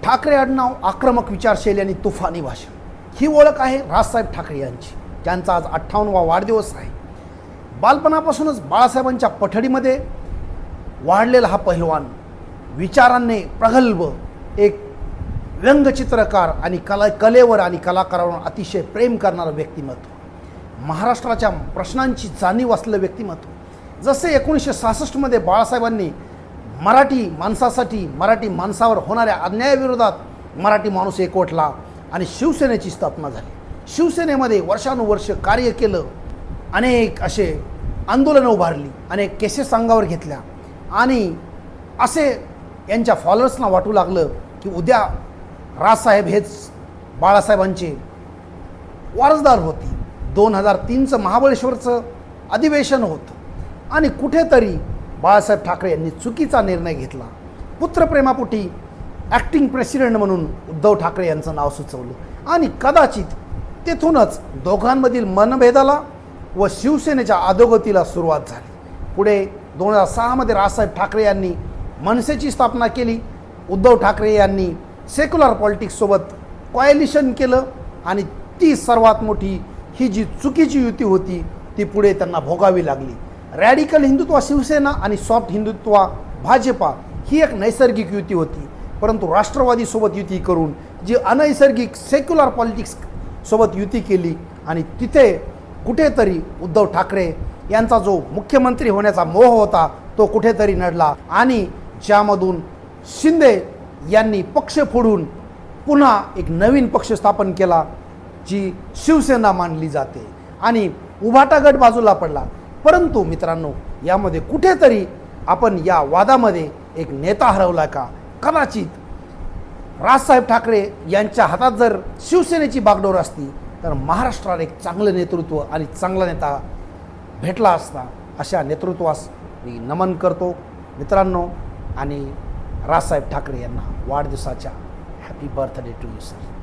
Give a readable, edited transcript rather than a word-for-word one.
ठाकरे आडनाव, आक्रमक विचारशैली आणि तुफानी भाषण ही ओळख आहे राजसाहेब ठाकरे यांची, ज्यांचा आज 58वा वाढदिवस आहे. बालपणापासूनच बाळासाहेबांच्या पठडीमध्ये वाढलेला हा पहिलवान, विचारांनी प्रगल्भ, एक व्यंगचित्रकार आणि कलेवर आणि कलाकारांवर अतिशय प्रेम करणारं व्यक्तिमत्व, महाराष्ट्राच्या प्रश्नांची जाणीव असलेलं व्यक्तिमत्व. जसे 1966मध्ये बाळासाहेबांनी मराठी माणसासाठी, मराठी माणसावर होणाऱ्या अन्यायाविरोधात मराठी माणूस एकवटला आणि शिवसेनेची स्थापना झाली. शिवसेनेमध्ये वर्षानुवर्ष कार्य केलं, अनेक असे आंदोलनं उभारली, अनेक केसेस अंगावर घेतल्या आणि असे यांच्या फॉलोअर्सना वाटू लागलं की उद्या राजसाहेब हेच बाळासाहेबांचे वारसदार होती. 2003चं महाबळेश्वरचं अधिवेशन होतं आणि कुठेतरी बाळासाहेब ठाकरे यांनी चुकीचा निर्णय घेतला. पुत्रप्रेमापोटी ॲक्टिंग प्रेसिडेंट म्हणून उद्धव ठाकरे यांचं नाव सुचवलं आणि कदाचित तेथूनच दोघांमधील मनभेदाला व शिवसेनेच्या अधोगतीला सुरुवात झाली. पुढे 2006मध्ये राजसाहेब ठाकरे यांनी मनसेची स्थापना केली. उद्धव ठाकरे यांनी सेक्युलर पॉलिटिक्ससोबत कॉयलिशन केलं आणि ती सर्वात मोठी ही जी चुकीची युती होती ती पुढे त्यांना भोगावी लागली. रॅडिकल हिंदुत्व शिवसेना आणि सॉफ्ट हिंदुत्व भाजपा ही एक नैसर्गिक युती होती, परंतु राष्ट्रवादीसोबत युती करून जी अनैसर्गिक सेक्युलर पॉलिटिक्स सोबत युती केली आणि तिथे कुठेतरी उद्धव ठाकरे यांचा जो मुख्यमंत्री होण्याचा मोह होता तो कुठेतरी नडला आणि ज्यामधून शिंदे यांनी पक्ष फोडून पुन्हा एक नवीन पक्ष स्थापन केला जी शिवसेना मानली जाते आणि उभाटा गट बाजूला पडला. परंतु मित्रांनो, यामध्ये कुठेतरी आपण या वादामध्ये एक नेता हरवला का? कदाचित राजसाहेब ठाकरे यांच्या हातात जर शिवसेनेची बागडोर असती तर महाराष्ट्रात एक चांगलं नेतृत्व आणि चांगला नेता भेटला असता. अशा नेतृत्वास मी नमन करतो मित्रांनो आणि राजसाहेब ठाकरे यांना वाढदिवसाच्या happy birthday to you sir.